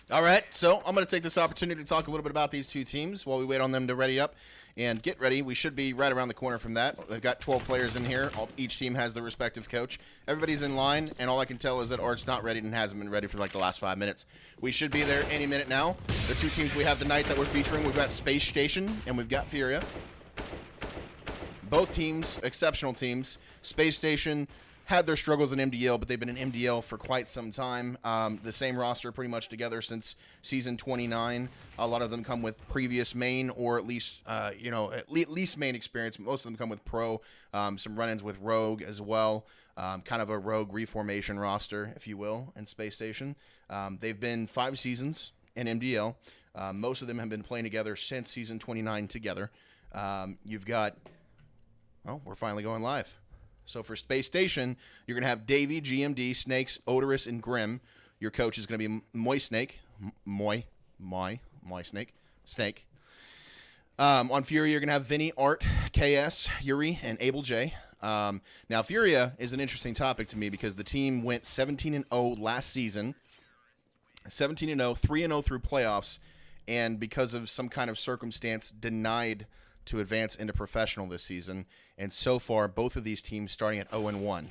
All right, so I'm going to take this opportunity to talk a little bit about these two teams while we wait on them to ready up and get ready. We should be right around the corner from that. They've got 12 players in here. Each team has their respective coach. Everybody's in line, and all I can tell is that Art's not ready and hasn't been ready for like the last 5 minutes. We should be there any minute now. The two teams we have tonight that we're featuring, we've got Space Station and we've got Furia. Both teams, exceptional teams. Space Station had their struggles in MDL, but they've been in MDL for quite some time. The same roster pretty much together since season 29. A lot of them come with previous main or at least, at least main experience. Most of them come with pro, some run-ins with Rogue as well. Kind of a Rogue reformation roster, if you will, in Space Station. They've been 5 seasons in MDL. Most of them have been playing together since season 29 together. You've got, well, we're finally going live. So for Space Station, you're going to have Davey, GMD, Snakes, Odorous, and Grim. Your coach is going to be Moy Snake. Snake. On Furia, you're going to have Vinny, Art, KS, Yuri, and Abel J. Now, Furia is an interesting topic to me because the team went 17-0 last season. 17-0, 3-0 through playoffs, and because of some kind of circumstance, denied to advance into professional this season, and so far both of these teams starting at 0-1.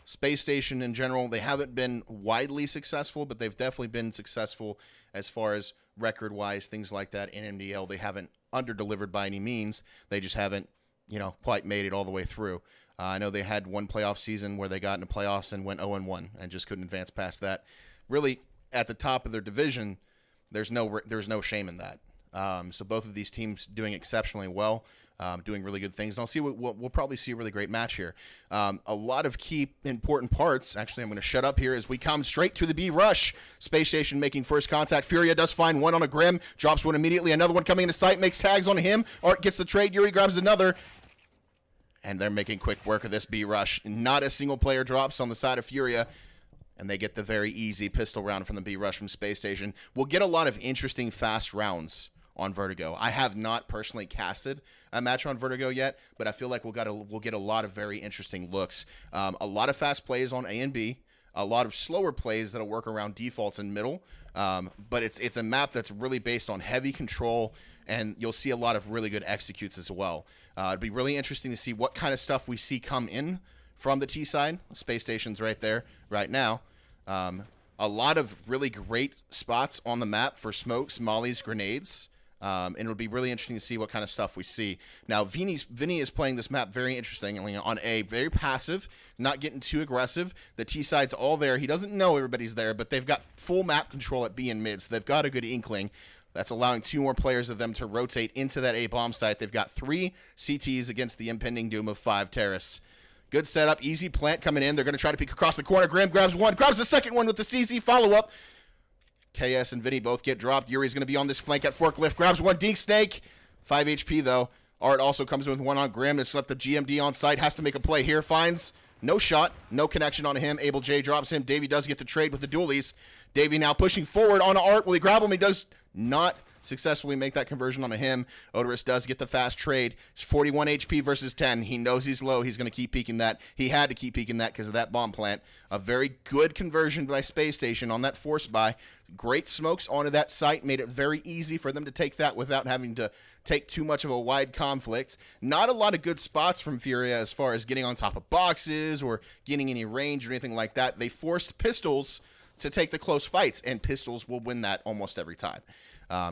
Space Station in general, they haven't been widely successful, but they've definitely been successful as far as record-wise, things like that. In MDL, they haven't under-delivered by any means. They just haven't, quite made it all the way through. I know they had one playoff season where they got into playoffs and went 0-1 and just couldn't advance past that. Really, at the top of their division, there's no shame in that. So both of these teams doing exceptionally well, doing really good things. And I'll see we'll probably see a really great match here. A lot of key important parts. Actually, I'm going to shut up here as we come straight to the B rush. Space Station making first contact. Furia does find one on a Grim, drops one immediately. Another one coming into sight, makes tags on him. Art gets the trade. Yuri grabs another. And they're making quick work of this B rush. Not a single player drops on the side of Furia. And they get the very easy pistol round from the B rush from Space Station. We'll get a lot of interesting fast rounds on Vertigo. I have not personally casted a match on Vertigo yet, but I feel like we'll get a lot of very interesting looks. A lot of fast plays on A and B, a lot of slower plays that'll work around defaults in middle, but it's a map that's really based on heavy control, and you'll see a lot of really good executes as well. It'd be really interesting to see what kind of stuff we see come in from the T side. Space Station's right there right now. A lot of really great spots on the map for smokes, mollies, grenades. And it'll be really interesting to see what kind of stuff we see. Now, Vinny is playing this map very interestingly on A, very passive, not getting too aggressive. The T side's all there. He doesn't know everybody's there, but they've got full map control at B and mid, so they've got a good inkling. That's allowing 2 more players of them to rotate into that A bomb site. They've got 3 CTs against the impending doom of 5 terrorists. Good setup, easy plant coming in. They're going to try to peek across the corner. Grim grabs one, grabs the second one with the CZ follow-up. KS and Vinny both get dropped. Yuri's going to be on this flank at forklift. Grabs one. Dink Snake. 5 HP, though. Art also comes in with one on Grim. It's left the GMD on site. Has to make a play here. Finds no shot. No connection on him. Abel J drops him. Davey does get the trade with the dualies. Davey now pushing forward on Art. Will he grab him? He does not successfully make that conversion onto him. Odorous does get the fast trade. It's 41 HP versus 10. He knows he's low. He's going to keep peeking that. He had to keep peeking that because of that bomb plant. A very good conversion by Space Station on that force buy. Great smokes onto that site. Made it very easy for them to take that without having to take too much of a wide conflict. Not a lot of good spots from Furia as far as getting on top of boxes or getting any range or anything like that. They forced pistols to take the close fights, and pistols will win that almost every time.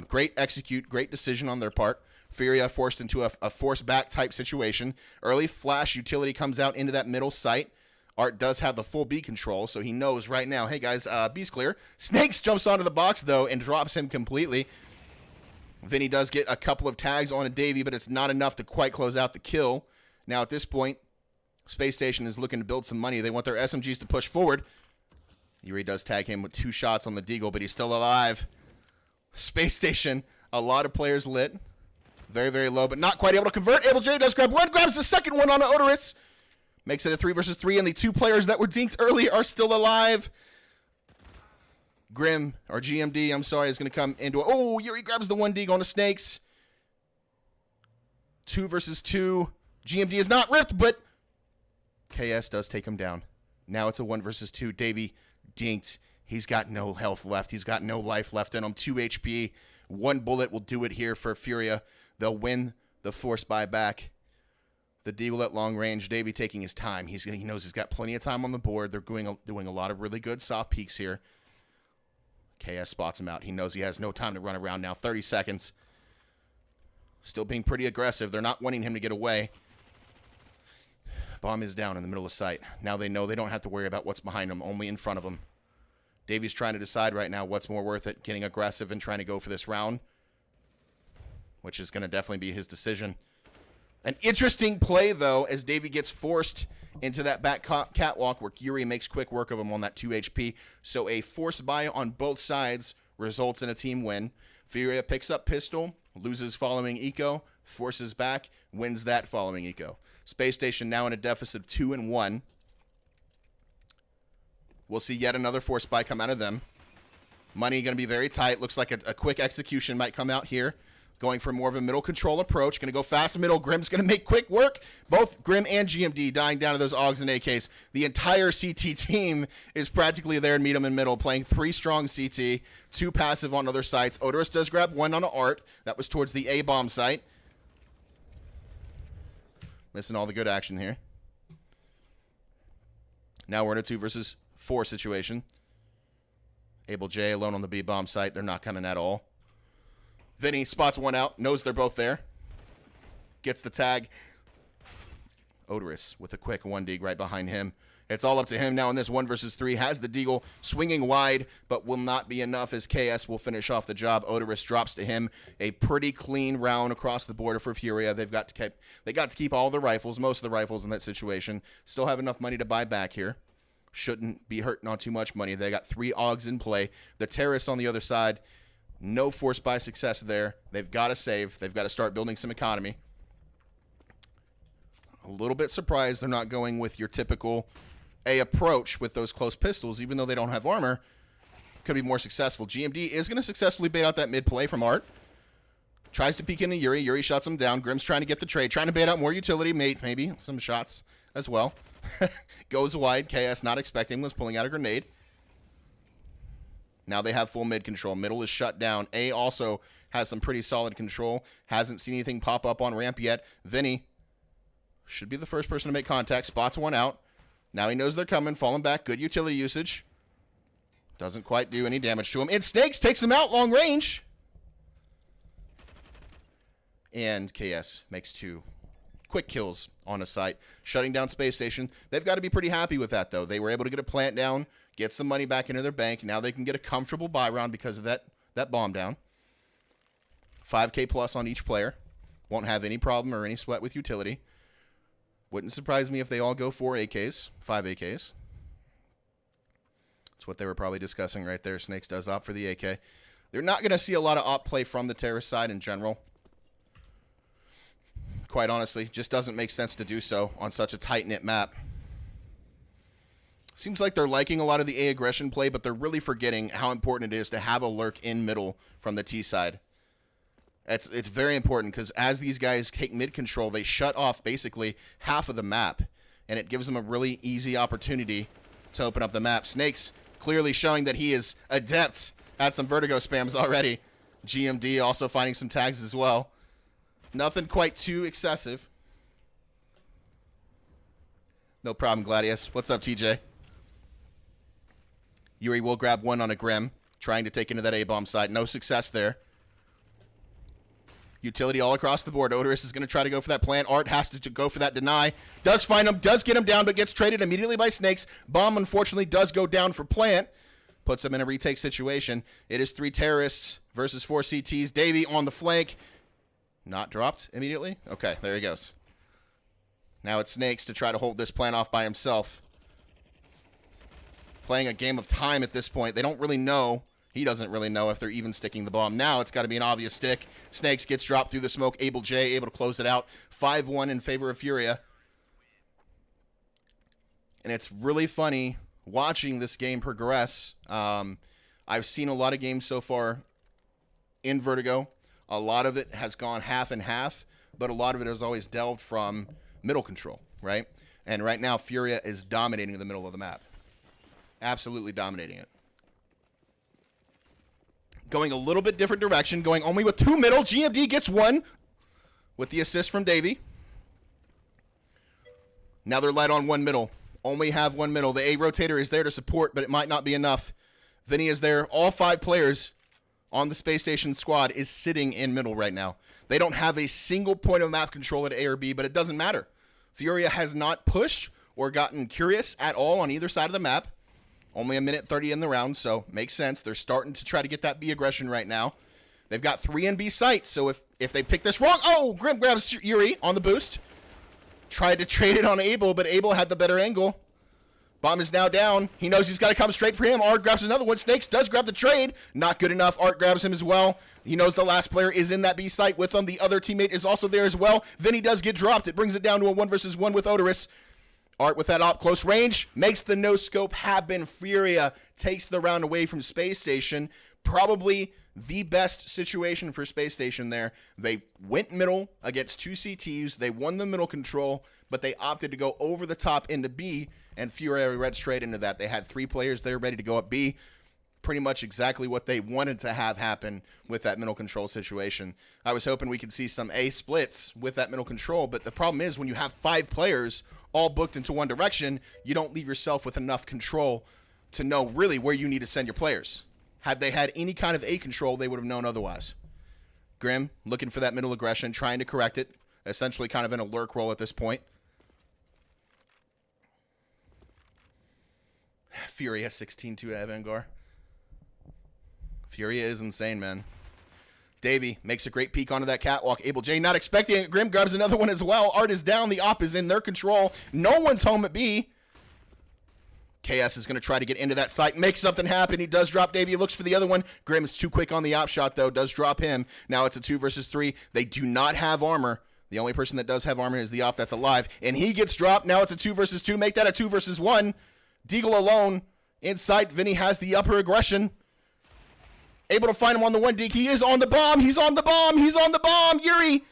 Great execute, great decision on their part. Furia forced into a force back type situation. Early flash utility comes out into that middle site. Art does have the full B control, so he knows right now, hey guys, B's clear. Snakes jumps onto the box, though, and drops him completely. Vinny does get a couple of tags on a Davey, but it's not enough to quite close out the kill. Now at this point, Space Station is looking to build some money. They want their SMGs to push forward. Yuri does tag him with 2 shots on the Deagle, but he's still alive. Space Station, a lot of players lit. Very, very low, but not quite able to convert. Abel J does grab one, grabs the second one on Odorous. Makes it a 3 versus 3, and the 2 players that were dinked early are still alive. Grim, or GMD, I'm sorry, is going to come into it. Oh, Yuri grabs the 1 dig on the Snakes. 2 versus 2. GMD is not ripped, but KS does take him down. Now it's a 1 versus 2. Davey dinked He's got no health left. He's got no life left in him. 2 HP. 1 bullet will do it here for Furia. They'll win the force buyback. The Deagle at long range. Davey taking his time. He knows he's got plenty of time on the board. They're doing a lot of really good soft peeks here. KS spots him out. He knows he has no time to run around now. 30 seconds. Still being pretty aggressive. They're not wanting him to get away. Bomb is down in the middle of sight. Now they know they don't have to worry about what's behind them, only in front of them. Davey's trying to decide right now what's more worth it, getting aggressive and trying to go for this round, which is going to definitely be his decision. An interesting play, though, as Davey gets forced into that back catwalk where Furia makes quick work of him on that 2 HP. So a forced buy on both sides results in a team win. Furia picks up pistol, loses following eco, forces back, wins that following eco. Space Station now in a deficit of 2 and 1. We'll see yet another force buy come out of them. Money going to be very tight. Looks like a quick execution might come out here. Going for more of a middle control approach. Going to go fast middle. Grim's going to make quick work. Both Grim and GMD dying down to those AUGs and AKs. The entire CT team is practically there and meet them in middle, playing 3 strong CT, 2 passive on other sites. Odorous does grab 1 on an art. That was towards the A-bomb site. Missing all the good action here. Now we're in a 2 versus 4 situation. Able J alone on the B-bomb site. They're not coming at all. Vinny spots 1 out, knows they're both there. Gets the tag. Odorous with a quick 1 dig right behind him. It's all up to him now in this 1 versus 3. Has the Deagle swinging wide, but will not be enough as KS will finish off the job. Odorous drops to him. A pretty clean round across the border for Furia. They got to keep all the rifles, most of the rifles in that situation. Still have enough money to buy back here. Shouldn't be hurting on too much money. They got 3 AUGs in play. The terrorists on the other side, no force buy success there. They've got to save. They've got to start building some economy. A little bit surprised they're not going with your typical A approach with those close pistols, even though they don't have armor. Could be more successful. GMD is going to successfully bait out that mid play from Art. Tries to peek into Yuri. Yuri shuts him down. Grim's trying to get the trade. Trying to bait out more utility. Maybe some shots as well. Goes wide. KS not expecting. Was pulling out a grenade. Now they have full mid control. Middle is shut down. A also has some pretty solid control. Hasn't seen anything pop up on ramp yet. Vinny should be the first person to make contact. Spots 1 out. Now he knows they're coming. Falling back. Good utility usage. Doesn't quite do any damage to him. And Snakes takes him out long range. And KS makes 2 quick kills on a site. Shutting down Space Station. They've got to be pretty happy with that, though. They were able to get a plant down, get some money back into their bank. Now they can get a comfortable buy round because of that bomb down. 5K plus on each player. Won't have any problem or any sweat with utility. Wouldn't surprise me if they all go 4 AKs, 5 AKs. That's what they were probably discussing right there. Snakes does opt for the AK. They're not going to see a lot of op play from the terrorist side in general. Quite honestly, just doesn't make sense to do so on such a tight-knit map. Seems like they're liking a lot of the A aggression play, but they're really forgetting how important it is to have a lurk in middle from the T side. It's very important because as these guys take mid control, they shut off basically half of the map, and it gives them a really easy opportunity to open up the map. Snakes clearly showing that he is adept at some Vertigo spams already. GMD also finding some tags as well. Nothing quite too excessive. No problem, Gladius. What's up, TJ? Yuri will grab 1 on a Grim, trying to take into that A-bomb side. No success there. Utility all across the board. Odorous is going to try to go for that plant. Art has to go for that deny. Does find him, does get him down, but gets traded immediately by Snakes. Bomb, unfortunately, does go down for plant. Puts him in a retake situation. It is 3 terrorists versus 4 CTs. Davey on the flank. Not dropped immediately? Okay, there he goes. Now it's Snakes to try to hold this plant off by himself. Playing a game of time at this point. They don't really know. He doesn't really know if they're even sticking the bomb. Now it's got to be an obvious stick. Snakes gets dropped through the smoke. Able J able to close it out. 5-1 in favor of Furia. And it's really funny watching this game progress. I've seen a lot of games so far in Vertigo. A lot of it has gone half and half, but a lot of it has always delved from middle control, right? And right now, Furia is dominating the middle of the map. Absolutely dominating it. Going a little bit different direction, going only with 2 middle. GMD gets 1 with the assist from Davey. Now they're light on 1 middle. Only have 1 middle. The A rotator is there to support, but it might not be enough. Vinny is there. All 5 players on the Space Station squad is sitting in middle right now. They don't have a single point of map control at A or B, but it doesn't matter. Furia has not pushed or gotten curious at all on either side of the map. Only 1:30 in the round, so makes sense. They're starting to try to get that B aggression right now. They've got 3 in B sight, so if they pick this wrong, oh, Grim grabs Yuri on the boost. Tried to trade it on Abel, but Abel had the better angle. Bomb is now down. He knows he's got to come straight for him. Art grabs another one. Snakes does grab the trade. Not good enough. Art grabs him as well. He knows the last player is in that B site with him. The other teammate is also there as well. Vinny does get dropped. It brings it down to a 1 versus 1 with Odorous. Art with that op close range makes the no scope happen. Furia takes the round away from Space Station. Probably the best situation for Space Station there. They went middle against 2 CTs. They won the middle control, but they opted to go over the top into B, and Furia read straight into that. They had 3 players there ready to go up B. Pretty much exactly what they wanted to have happen with that middle control situation. I was hoping we could see some A splits with that middle control, but the problem is when you have 5 players all booked into one direction, you don't leave yourself with enough control to know really where you need to send your players. Had they had any kind of A control, they would have known otherwise. Grim looking for that middle aggression, trying to correct it, essentially kind of in a lurk role at this point. Furia 16-2 Avangar. Furia is insane, man. Davey makes a great peek onto that catwalk. Abel J not expecting it. Grim grabs another one as well. Art is down. The op is in their control. No one's home at B. KS is going to try to get into that site, make something happen. He does drop Davey. He looks for the other one. Grim is too quick on the op shot, though. Does drop him. Now it's a 2 versus 3. They do not have armor. The only person that does have armor is the op that's alive. And he gets dropped. Now it's a 2 versus 2. Make that a 2 versus 1. Deagle alone. In sight. Vinny has the upper aggression. Able to find him on the 1 deke. He is on the bomb. He's on the bomb. He's on the bomb. Yuri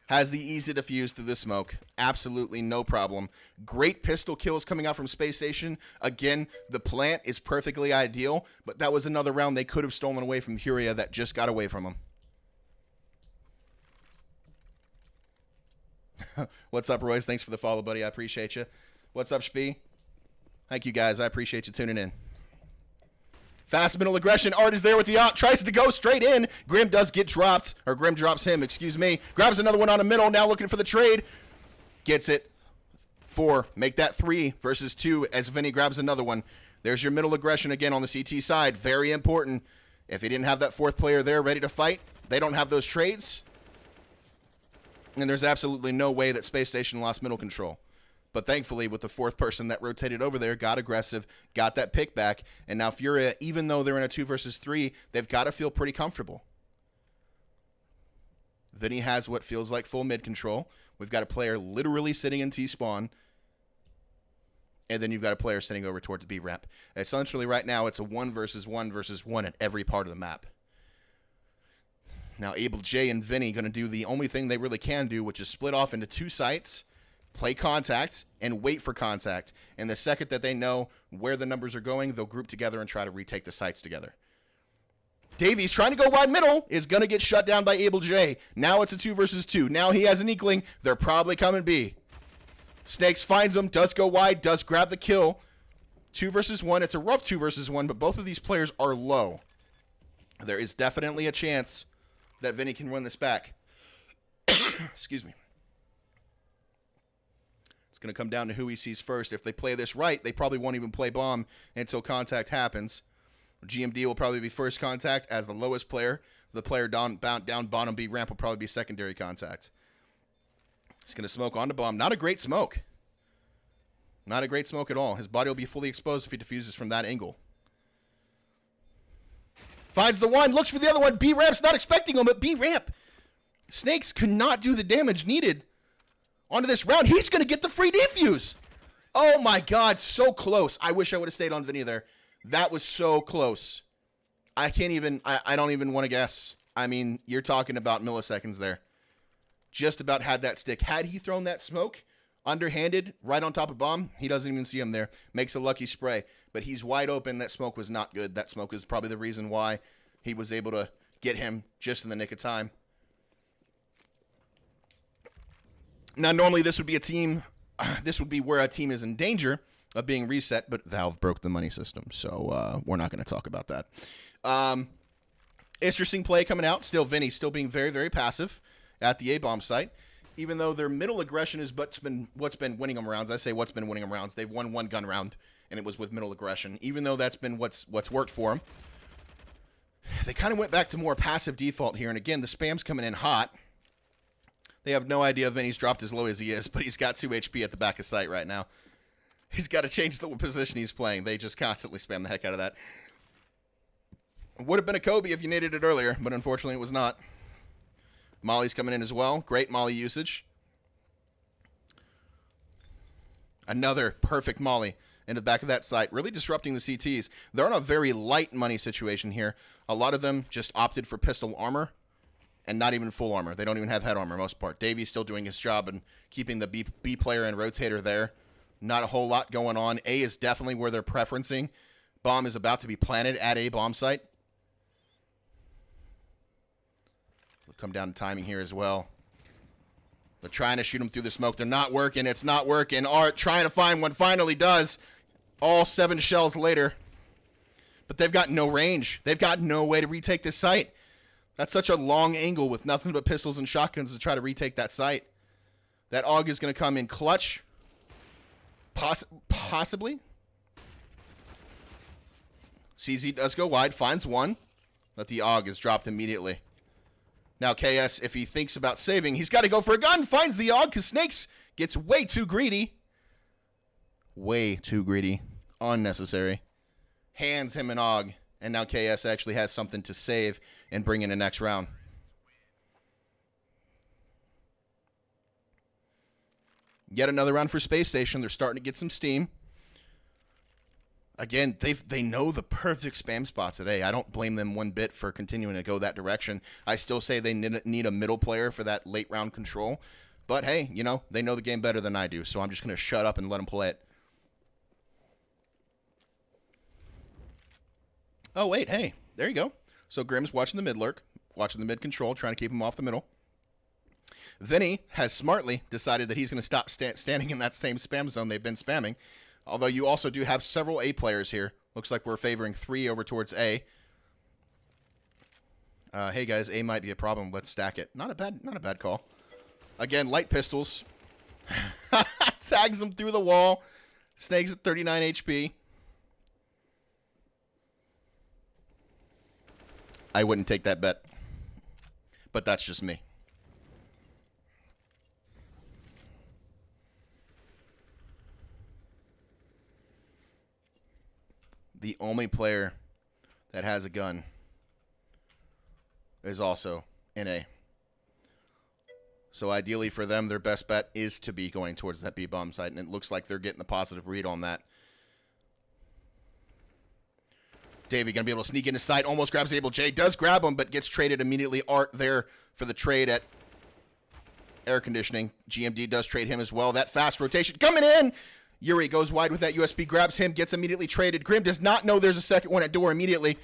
has the easy defuse through the smoke. Absolutely no problem. Great pistol kills coming out from Space Station. Again, the plant is perfectly ideal, but that was another round they could have stolen away from Furia that just got away from them. What's up, Royce? Thanks for the follow, buddy. I appreciate you. What's up, Spee? Thank you, guys. I appreciate you tuning in. Fast middle aggression. Art is there with the op. Tries to go straight in. Grim does get dropped. Or Grim drops him, excuse me. Grabs another one on the middle. Now looking for the trade. Gets it. 4. Make that 3 versus 2 as Vinny grabs another one. There's your middle aggression again on the CT side. Very important. If he didn't have that 4th player there ready to fight, they don't have those trades. And there's absolutely no way that Space Station lost middle control. But thankfully, with the 4th person that rotated over there, got aggressive, got that pick back, and now Furia, even though they're in a 2 versus 3, they've got to feel pretty comfortable. Vinny has what feels like full mid control. We've got a player literally sitting in T-spawn, and then you've got a player sitting over towards B ramp. Essentially, right now, it's a 1 versus 1 versus 1 at every part of the map. Now, Abel J and Vinny going to do the only thing they really can do, which is split off into 2 sites, play contact, and wait for contact. And the second that they know where the numbers are going, they'll group together and try to retake the sites together. Davies trying to go wide middle is going to get shut down by Abel J. Now it's a 2 versus 2. Now he has an inkling. They're probably coming B. Snakes finds him, does go wide, does grab the kill. 2 versus 1. It's a rough 2 versus 1, but both of these players are low. There is definitely a chance that Vinny can win this back. Excuse me. It's going to come down to who he sees first. If they play this right, they probably won't even play bomb until contact happens. GMD will probably be first contact as the lowest player. The player down bottom B ramp will probably be secondary contact. He's going to smoke onto bomb. Not a great smoke. Not a great smoke at all. His body will be fully exposed if he defuses from that angle. Finds the one, looks for the other one. B ramp's not expecting him, but B ramp. Snakes could not do the damage needed onto this round. He's going to get the free defuse. Oh my God, so close. I wish I would have stayed on Vinny there. That was so close. I don't even want to guess. I mean, you're talking about milliseconds there. Just about had that stick. Had he thrown that smoke Underhanded, right on top of bomb. He doesn't even see him there. Makes a lucky spray. But he's wide open. That smoke was not good. That smoke is probably the reason why he was able to get him just in the nick of time. Now, normally this would be a team. This would be where a team is in danger of being reset, but Valve broke the money system, so we're not going to talk about that. Interesting play coming out. Still, Vinny still being very, very passive at the A-bomb site. Even though their middle aggression is what's been winning them rounds. I say what's been winning them rounds. They've won one gun round, and it was with middle aggression. Even though that's been what's worked for them. They kind of went back to more passive default here. And again, the spam's coming in hot. They have no idea Vinny's dropped as low as he is, but he's got 2 HP at the back of sight right now. He's got to change the position he's playing. They just constantly spam the heck out of that. Would have been a Kobe if you needed it earlier, but unfortunately it was not. Molly's coming in as well. Great Molly usage. Another perfect Molly into the back of that site. Really disrupting the CTs. They're on a very light money situation here. A lot of them just opted for pistol armor and not even full armor. They don't even have head armor most part. Davy's still doing his job and keeping the B player and rotator there. Not a whole lot going on. A is definitely where they're preferencing. Bomb is about to be planted at a bomb site. We'll come down to timing here as well. They're trying to shoot him through the smoke. They're not working. It's not working. Art trying to find one. Finally does. All 7 shells later. But they've got no range. They've got no way to retake this site. That's such a long angle with nothing but pistols and shotguns to try to retake that site. That AUG is going to come in clutch. Possibly. CZ does go wide. Finds one. But the AUG is dropped immediately. Now KS, if he thinks about saving, he's got to go for a gun. Finds the AUG because Snakes gets way too greedy. Way too greedy. Unnecessary. Hands him an AUG. And now KS actually has something to save and bring in the next round. Yet another round for Space Station. They're starting to get some steam. Again, they know the perfect spam spot today. I don't blame them one bit for continuing to go that direction. I still say they need a middle player for that late round control. But hey, you know, they know the game better than I do, so I'm just going to shut up and let them play it. Oh, wait, hey, there you go. So Grimm's watching the mid lurk, watching the mid control, trying to keep him off the middle. Vinny has smartly decided that he's going to stop standing in that same spam zone they've been spamming. Although you also do have several A players here. Looks like we're favoring 3 over towards A. Hey guys, A might be a problem. Let's stack it. Not a bad call. Again, light pistols. Tags him through the wall. Snakes at 39 HP. I wouldn't take that bet. But that's just me. The only player that has a gun is also in A. So ideally for them, their best bet is to be going towards that B-bomb site, and it looks like they're getting the positive read on that. Davey going to be able to sneak into sight, almost grabs Able J, does grab him, but gets traded immediately. Art there for the trade at air conditioning. GMD does trade him as well. That fast rotation coming in. Yuri goes wide with that USB, grabs him, gets immediately traded. Grim does not know there's a second one at door immediately.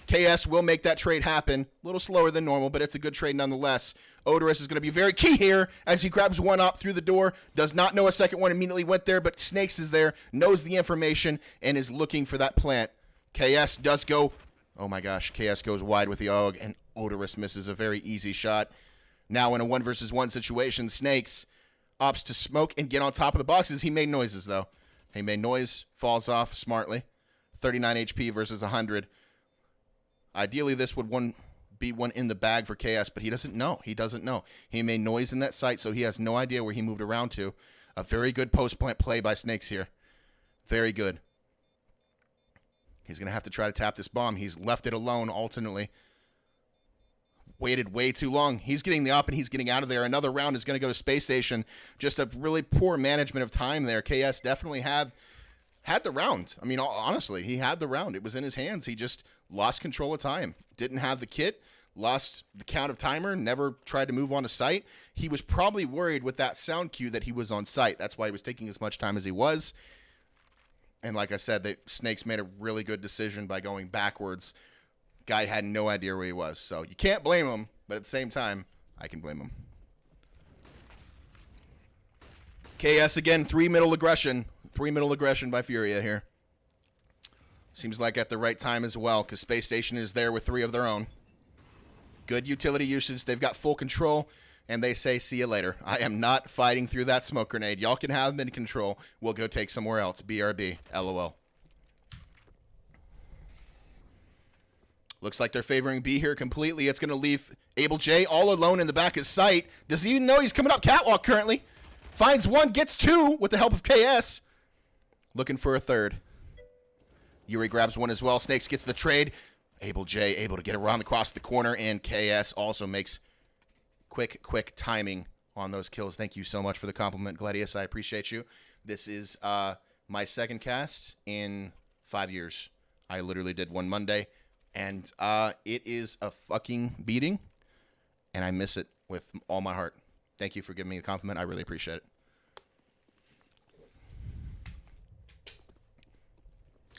KS will make that trade happen. A little slower than normal, but it's a good trade nonetheless. Odorous is going to be very key here as he grabs one up through the door. Does not know a second one immediately went there, but Snakes is there, knows the information, and is looking for that plant. KS does go. Oh my gosh, KS goes wide with the AUG, and Odorous misses a very easy shot. Now in a 1-versus-1 situation, Snakes opts to smoke and get on top of the boxes. He made noises, though. He made noise, falls off smartly. 39 HP versus 100. Ideally, this would be one in the bag for KS, but he doesn't know. He doesn't know. He made noise in that site, so he has no idea where he moved around to. A very good post-plant play by Snakes here. Very good. He's going to have to try to tap this bomb. He's left it alone alternately. Waited way too long. He's getting the up and he's getting out of there. Another round is going to go to Space Station. Just a really poor management of time there. KS definitely had the round. I mean, honestly, he had the round. It was in his hands. He just lost control of time. Didn't have the kit. lost the count of timer, never tried to move on to site. He was probably worried with that sound cue that he was on site. That's why he was taking as much time as he was. And like I said, Snakes made a really good decision by going backwards. Guy had no idea where he was. So you can't blame him, but at the same time, I can blame him. KS again, 3 middle aggression. 3 middle aggression by Furia here. Seems like at the right time as well, because Space Station is there with 3 of their own. Good utility usage. They've got full control, and they say, see you later. I am not fighting through that smoke grenade. Y'all can have them in control. We'll go take somewhere else. BRB. LOL. Looks like they're favoring B here completely. It's going to leave Able J all alone in the back of sight. Does he even know he's coming up catwalk currently? Finds 1, gets 2 with the help of KS. Looking for a third. Yuri grabs 1 as well. Snakes gets the trade. Able J able to get around across the corner, and KS also makes quick timing on those kills. Thank you so much for the compliment, Gladius. I appreciate you. This is my second cast in 5 years. I literally did one Monday, and it is a fucking beating, and I miss it with all my heart. Thank you for giving me the compliment. I really appreciate it.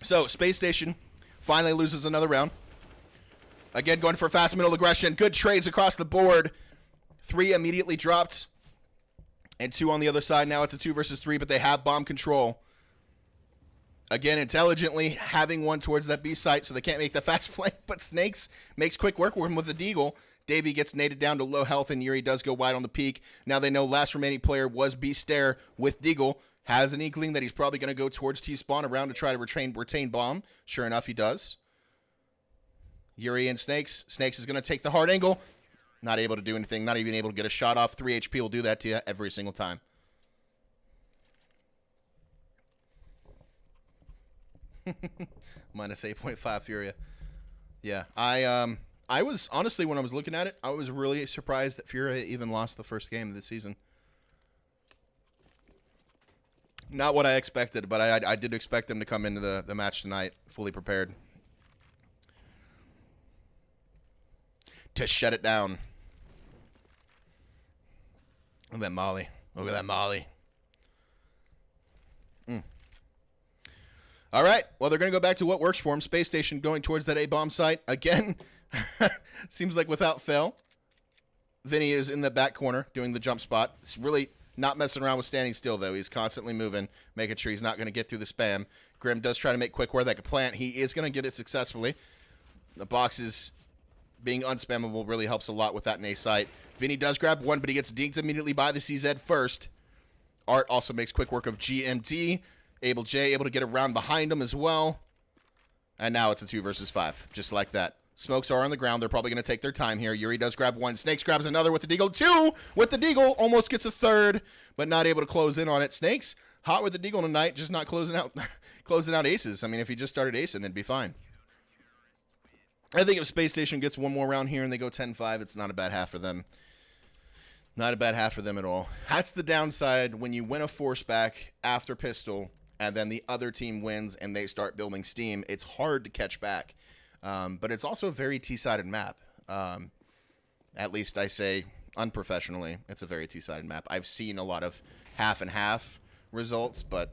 So, Space Station finally loses another round. Again, going for fast middle aggression. Good trades across the board. 3 immediately dropped. And 2 on the other side. Now it's a 2 versus 3, but they have bomb control. Again, intelligently having 1 towards that B site so they can't make the fast flank. But Snakes makes quick work with him with the Deagle. Davey gets naded down to low health, and Yuri does go wide on the peak. Now they know last remaining player was B Stair with Deagle. Has an inkling that he's probably going to go towards T-spawn around to try to retain bomb. Sure enough, he does. Yuri and Snakes. Snakes is going to take the hard angle. Not able to do anything. Not even able to get a shot off. 3 HP will do that to you every single time. Minus 8.5 Furia. Yeah, I was, honestly, when I was looking at it, I was really surprised that Furia even lost the first game of the season. Not what I expected, but I did expect them to come into the match tonight fully prepared to shut it down. Look at that Molly. Look at that Molly. All right. Well, they're going to go back to what works for them. Space Station going towards that A-bomb site. Again, seems like without fail, Vinny is in the back corner doing the jump spot. It's really not messing around with standing still, though. He's constantly moving, making sure he's not going to get through the spam. Grim does try to make quick where that could plant. He is going to get it successfully. The boxes being unspammable really helps a lot with that in A site. Vinny does grab 1, but he gets dinked immediately by the CZ first. Art also makes quick work of GMD. Able J able to get around behind him as well. And now it's a 2 versus 5, just like that. Smokes are on the ground. They're probably going to take their time here. Yuri does grab 1. Snakes grabs another with the Deagle. 2 with the Deagle. Almost gets a third, but not able to close in on it. Snakes hot with the Deagle tonight, just not closing out closing out aces. I mean, if he just started acing, it'd be fine. I think if Space Station gets 1 more round here and they go 10-5, it's not a bad half for them. Not a bad half for them at all. That's the downside when you win a force back after pistol and then the other team wins and they start building steam. It's hard to catch back. But it's also a very T-sided map. At least I say unprofessionally, it's a very T-sided map. I've seen a lot of half and half results, but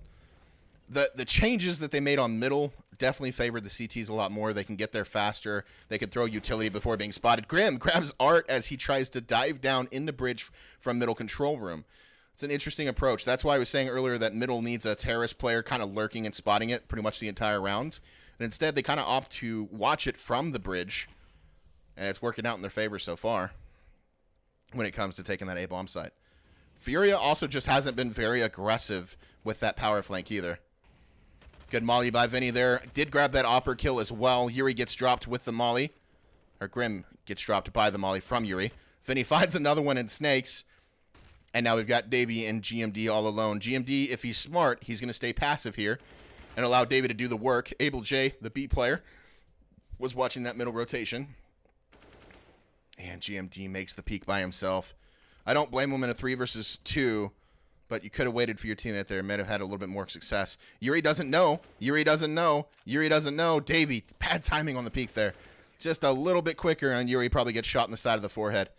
the changes that they made on middle definitely favored the CTs a lot more. They can get there faster. They can throw utility before being spotted. Grim grabs Art as he tries to dive down in the bridge from middle control room. It's an interesting approach. That's why I was saying earlier that middle needs a terrorist player kind of lurking and spotting it pretty much the entire round. And instead, they kind of opt to watch it from the bridge, and it's working out in their favor so far when it comes to taking that A-bomb site. Furia also just hasn't been very aggressive with that power flank either. Good molly by Vinny there. Did grab that Opper kill as well. Yuri gets dropped with the molly. Or Grim gets dropped by the molly from Yuri. Vinny finds another one in Snakes. And now we've got Davey and GMD all alone. GMD, if he's smart, he's going to stay passive here and allow Davey to do the work. Able J, the B player, was watching that middle rotation. And GMD makes the peek by himself. I don't blame him in a 3 versus 2, but you could have waited for your teammate there. Might have had a little bit more success. Yuri doesn't know. Yuri doesn't know. Yuri doesn't know. Davey, bad timing on the peek there. Just a little bit quicker, and Yuri probably gets shot in the side of the forehead.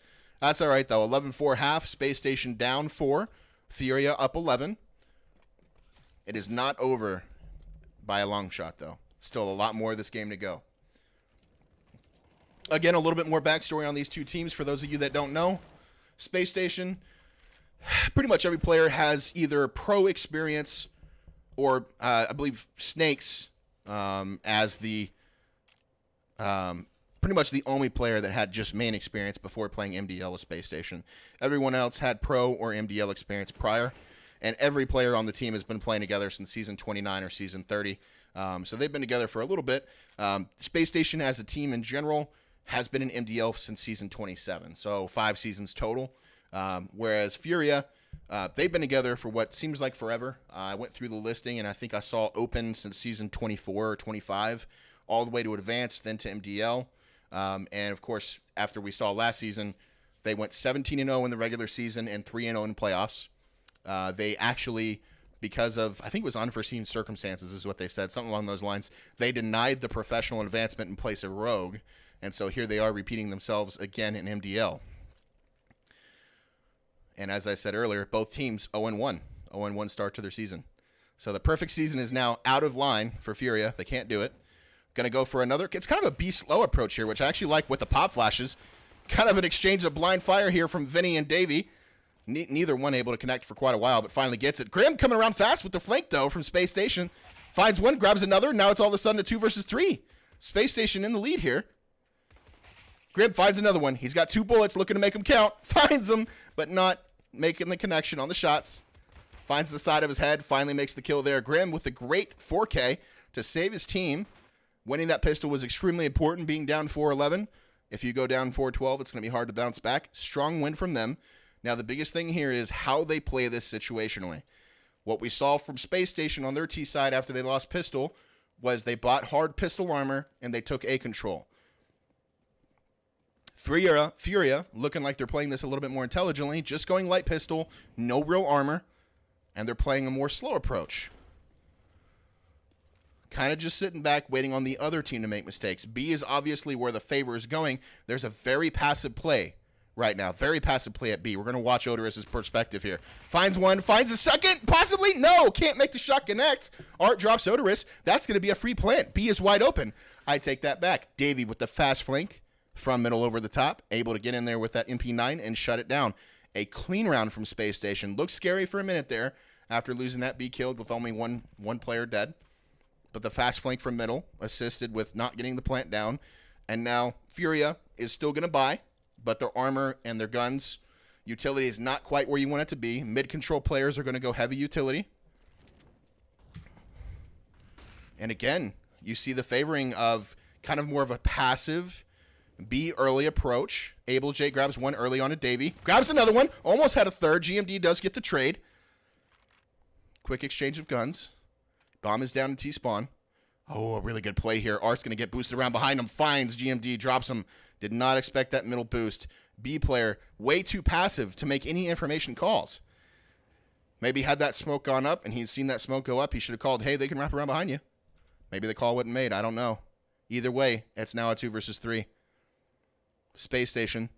That's all right, though. 11-4 half. Space Station down 4. Furia up 11. It is not over by a long shot, though. Still a lot more of this game to go. Again, a little bit more backstory on these two teams for those of you that don't know. Space Station, pretty much every player has either pro experience or, I believe, Snakes as the pretty much the only player that had just main experience before playing MDL with Space Station. Everyone else had pro or MDL experience prior, and every player on the team has been playing together since Season 29 or Season 30. So they've been together for a little bit. Space Station as a team in general has been in MDL since Season 27, so 5 seasons total. Whereas Furia, they've been together for what seems like forever. I went through the listing, and I think I saw open since Season 24 or 25, all the way to Advanced, then to MDL. And, of course, after we saw last season, they went 17-0 in the regular season and 3-0 in playoffs. They actually, because of, I think it was unforeseen circumstances is what they said, something along those lines, they denied the professional advancement in place of Rogue. And so here they are repeating themselves again in MDL. And as I said earlier, both teams 0-1. 0-1 start to their season. So the perfect season is now out of line for Furia. They can't do it. Going to go for another. It's kind of a be-slow approach here, which I actually like with the pop flashes. Kind of an exchange of blind fire here from Vinny and Davey. Neither one able to connect for quite a while, but finally gets it. Grim coming around fast with the flank, though, from Space Station. Finds one, grabs another. Now it's all of a sudden a 2 versus 3. Space Station in the lead here. Grim finds another one. He's got 2 bullets, looking to make them count. Finds them, but not making the connection on the shots. Finds the side of his head. Finally makes the kill there. Grim with a great 4K to save his team. Winning that pistol was extremely important, being down 4-11. If you go down 4-12, it's going to be hard to bounce back. Strong win from them. Now, the biggest thing here is how they play this situationally. What we saw from Space Station on their T side after they lost pistol was they bought hard pistol armor and they took A control. Furia, looking like they're playing this a little bit more intelligently, just going light pistol, no real armor, and they're playing a more slow approach. Kind of just sitting back, waiting on the other team to make mistakes. B is obviously where the favor is going. There's a very passive play right now. Very passive play at B. We're going to watch Odorous' perspective here. Finds one, finds a second, possibly. No, can't make the shot connect. Art drops Odorous. That's going to be a free plant. B is wide open. I take that back. Davey with the fast flank from middle over the top. Able to get in there with that MP9 and shut it down. A clean round from Space Station. Looked scary for a minute there after losing that B killed with only one player dead. But the fast flank from middle assisted with not getting the plant down. And now Furia is still going to buy, but their armor and their guns utility is not quite where you want it to be. Mid-control players are going to go heavy utility. And again, you see the favoring of kind of more of a passive B early approach. Able J grabs one early on a Davey. Grabs another one. Almost had a third. GMD does get the trade. Quick exchange of guns. Bomb is down to T-spawn. Oh, a really good play here. Art's going to get boosted around behind him. Finds GMD, drops him. Did not expect that middle boost. B player, way too passive to make any information calls. Maybe had that smoke gone up and he's seen that smoke go up, he should have called, hey, they can wrap around behind you. Maybe the call wasn't made. I don't know. Either way, it's now a 2 versus 3. Space Station.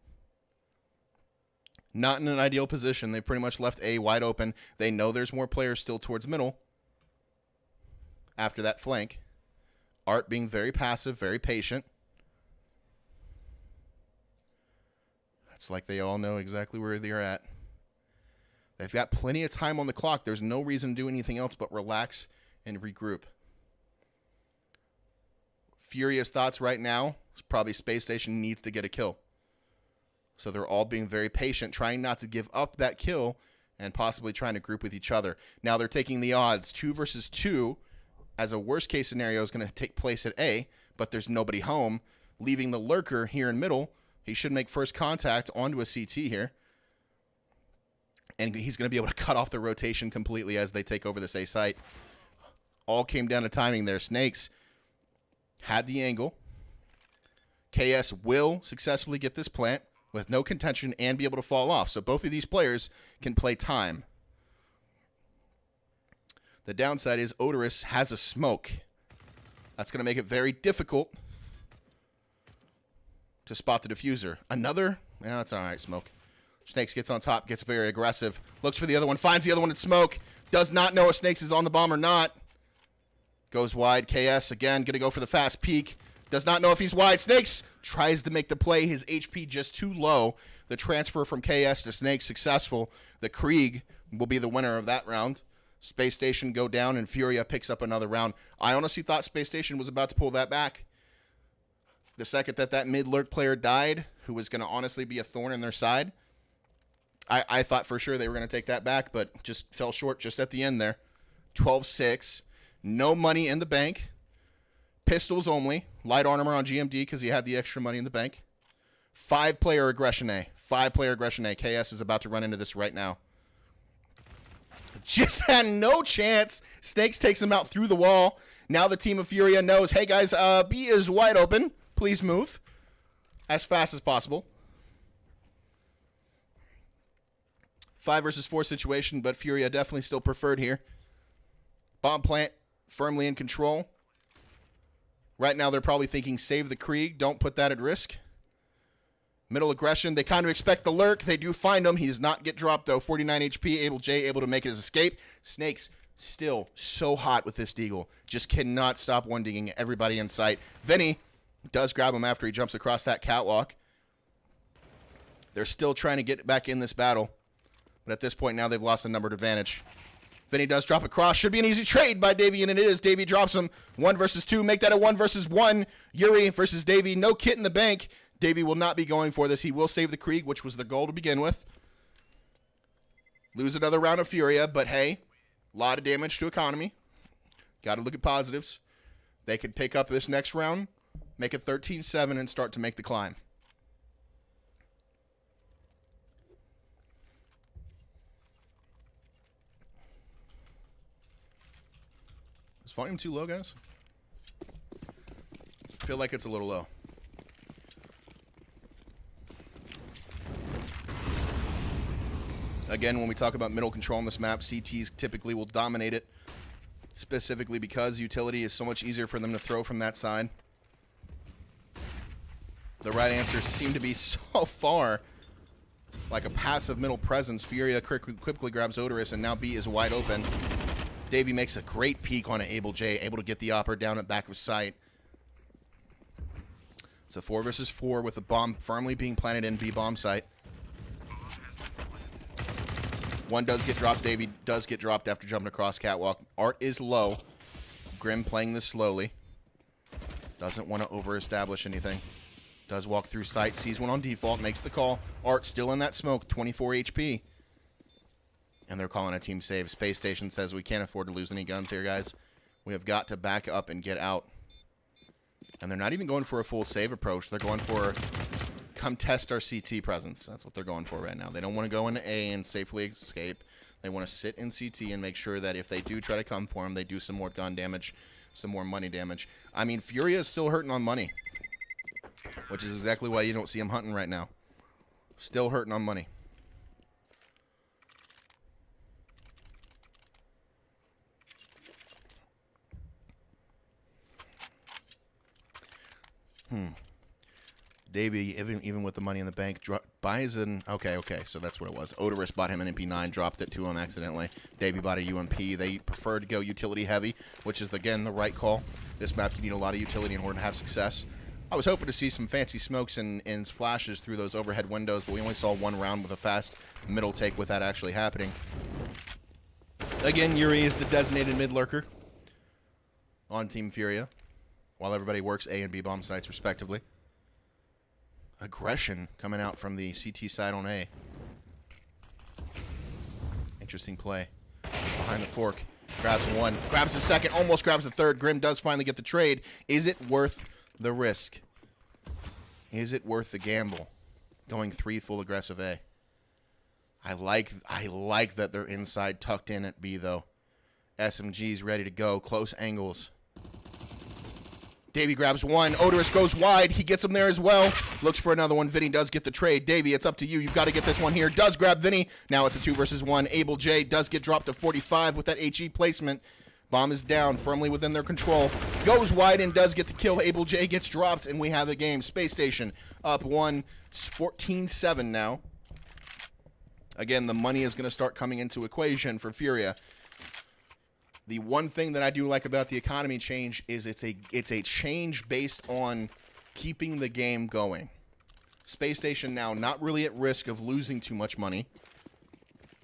Not in an ideal position. They pretty much left A wide open. They know there's more players still towards middle. After that flank. Art being very passive, very patient. It's like they all know exactly where they're at. They've got plenty of time on the clock. There's no reason to do anything else but relax and regroup. Furious thoughts right now is probably Space Station needs to get a kill. So they're all being very patient, trying not to give up that kill and possibly trying to group with each other. Now they're taking the odds 2 versus 2. As a worst-case scenario is going to take place at A, but there's nobody home, leaving the lurker here in middle. He should make first contact onto a CT here. And he's going to be able to cut off the rotation completely as they take over this A site. All came down to timing there. Snakes had the angle. KS will successfully get this plant with no contention and be able to fall off. So both of these players can play time. The downside is Odorous has a smoke. That's going to make it very difficult to spot the diffuser. Another? Yeah, that's all right, Smoke. Snakes gets on top, gets very aggressive. Looks for the other one, finds the other one in Smoke. Does not know if Snakes is on the bomb or not. Goes wide. KS again, going to go for the fast peek. Does not know if he's wide. Snakes tries to make the play. His HP just too low. The transfer from KS to Snakes successful. The Krieg will be the winner of that round. Space Station go down, and Furia picks up another round. I honestly thought Space Station was about to pull that back. The second that mid-lurk player died, who was going to honestly be a thorn in their side, I thought for sure they were going to take that back, but just fell short just at the end there. 12-6. No money in the bank. Pistols only. Light armor on GMD because he had the extra money in the bank. 5-player aggression A. 5-player aggression A. KS is about to run into this right now. Just had no chance. Snakes takes him out through the wall. Now the team of Furia knows, hey guys, B is wide open. Please move as fast as possible. 5 versus 4 situation, but Furia definitely still preferred here. Bomb plant firmly in control. Right now they're probably thinking save the Krieg. Don't put that at risk. Middle aggression. They kind of expect the lurk. They do find him. He does not get dropped, though. 49 HP. Able J able to make his escape. Snakes still so hot with this deagle. Just cannot stop one-digging everybody in sight. Vinny does grab him after he jumps across that catwalk. They're still trying to get back in this battle. But at this point now they've lost the numbered advantage. Vinny does drop across. Should be an easy trade by Davey, and it is. Davey drops him. 1 versus 2. Make that a 1 versus 1. Yuri versus Davey. No kit in the bank. Davey will not be going for this. He will save the Krieg, which was the goal to begin with. Lose another round of Furia, but hey, a lot of damage to economy. Got to look at positives. They could pick up this next round, make it 13-7, and start to make the climb. Is volume too low, guys? I feel like it's a little low. Again, when we talk about middle control on this map, CTs typically will dominate it, specifically because utility is so much easier for them to throw from that side. The right answers seem to be so far like a passive middle presence. Furia quickly grabs Odorous, and now B is wide open. Davey makes a great peek on an Able J, able to get the opper down at back of sight. It's a 4 versus 4 with a bomb firmly being planted in B bomb site. One does get dropped. Davey does get dropped after jumping across catwalk. Art is low. Grim playing this slowly. Doesn't want to over-establish anything. Does walk through sight. Sees one on default. Makes the call. Art still in that smoke. 24 HP. And they're calling a team save. Space Station says we can't afford to lose any guns here, guys. We have got to back up and get out. And they're not even going for a full save approach. They're going for come test our CT presence. That's what they're going for right now. They don't want to go into A and safely escape. They want to sit in CT and make sure that if they do try to come for them, they do some more gun damage, some more money damage. I mean, Furia is still hurting on money, which is exactly why you don't see him hunting right now. Still hurting on money. Davey, even with the money in the bank, buys an... Okay, so that's what it was. Odorous bought him an MP9, dropped it to him accidentally. Davey bought a UMP. They prefer to go utility heavy, which is, again, the right call. This map, you need a lot of utility in order to have success. I was hoping to see some fancy smokes and flashes through those overhead windows, but we only saw one round with a fast middle take with that actually happening. Again, Yuri is the designated mid-lurker on Team Furia, while everybody works A and B bomb sites, respectively. Aggression coming out from the CT side on A. Interesting play. Behind the fork. Grabs one. Grabs the second. Almost grabs the third. Grim does finally get the trade. Is it worth the risk? Is it worth the gamble? Going 3 full aggressive A. I like that they're inside tucked in at B, though. SMG's ready to go. Close angles. Davey grabs one. Odorous goes wide. He gets him there as well. Looks for another one. Vinny does get the trade. Davey, it's up to you. You've got to get this one here. Does grab Vinny. Now it's a 2 versus 1. Able J does get dropped to 45 with that HE placement. Bomb is down, firmly within their control. Goes wide and does get the kill. Able J gets dropped, and we have a game. Space Station up 14-7 now. Again, the money is going to start coming into equation for Furia. The one thing that I do like about the economy change is it's a change based on keeping the game going. Space Station now not really at risk of losing too much money.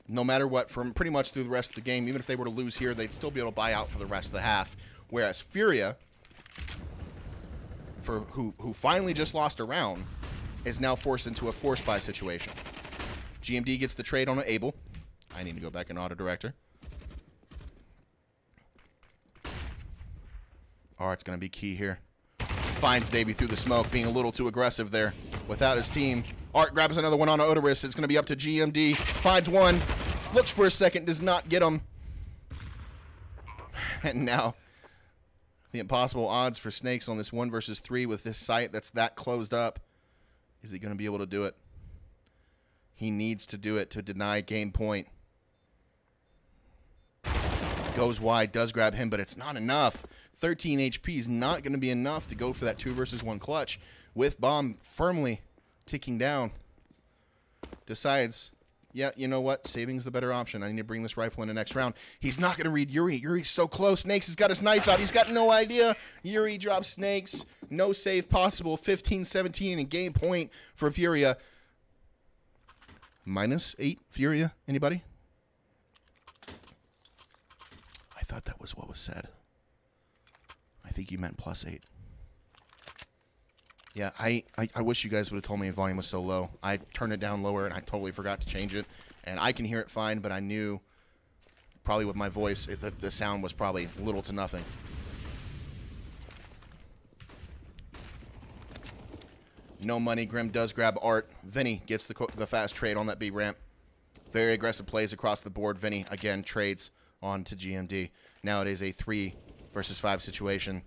No matter what, from pretty much through the rest of the game, even if they were to lose here, they'd still be able to buy out for the rest of the half. Whereas Furia, who finally just lost a round, is now forced into a force buy situation. GMD gets the trade on an Able. I need to go back in Auto Director. Art's going to be key here. Finds Davey through the smoke, being a little too aggressive there without his team. Art grabs another one on Odorous. It's going to be up to GMD. Finds one. Looks for a second. Does not get him. And now the impossible odds for Snakes on this 1 versus 3 with this site that's that closed up. Is he going to be able to do it? He needs to do it to deny game point. Goes wide, does grab him, but it's not enough. 13 HP is not going to be enough to go for that 2 versus 1 clutch. With Bomb firmly ticking down. Decides, yeah, you know what? Saving's the better option. I need to bring this rifle in the next round. He's not going to read Yuri. Yuri's so close. Snakes has got his knife out. He's got no idea. Yuri drops Snakes. No save possible. 15-17 in game point for Furia. -8 Furia. Anybody? I thought that was what was said. I think you meant +8. Yeah, I wish you guys would have told me the volume was so low. I turned it down lower, and I totally forgot to change it. And I can hear it fine, but I knew probably with my voice, the sound was probably little to nothing. No money. Grim does grab Art. Vinny gets the fast trade on that B ramp. Very aggressive plays across the board. Vinny, again, trades on to GMD. Now it is a 3 versus 5 situation.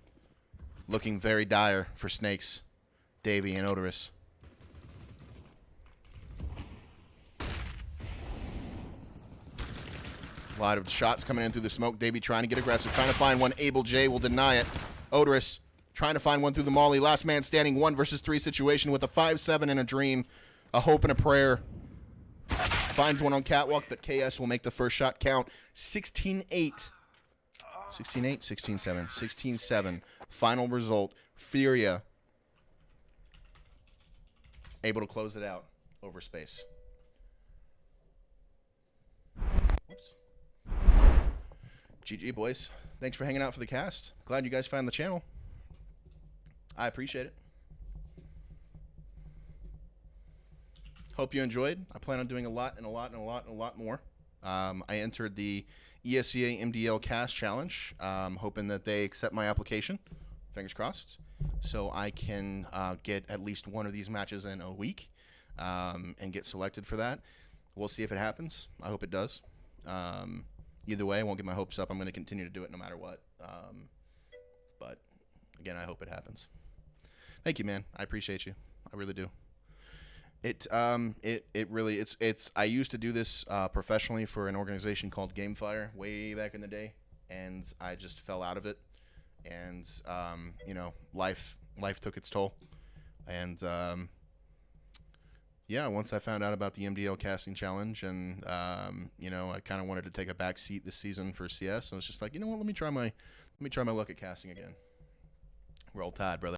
Looking very dire for Snakes, Davey, and Odorous. A lot of shots coming in through the smoke. Davey trying to get aggressive, trying to find one. Able J will deny it. Odorous trying to find one through the molly. Last man standing, 1 versus 3 situation with a 5-7 and a dream. A hope and a prayer. Finds one on Catwalk, but KS will make the first shot count. 16-8. 16-8, 16-7, 16-7. Final result. Furia able to close it out over space. Whoops. GG, boys. Thanks for hanging out for the cast. Glad you guys found the channel. I appreciate it. Hope you enjoyed. I plan on doing a lot more. I entered the ESEA MDL Cast Challenge, hoping that they accept my application. Fingers crossed. So I can get at least one of these matches in a week and get selected for that. We'll see if it happens. I hope it does. Either way, I won't get my hopes up. I'm going to continue to do it no matter what. But again, I hope it happens. Thank you, man. I appreciate you. I really do. It really I used to do this professionally for an organization called Gamefire way back in the day, and I just fell out of it, and you know, life took its toll, and yeah, once I found out about the MDL casting challenge, and you know, I kind of wanted to take a back seat this season for CS, so I was just like, you know what, let me try my luck at casting again. Roll Tide, brother.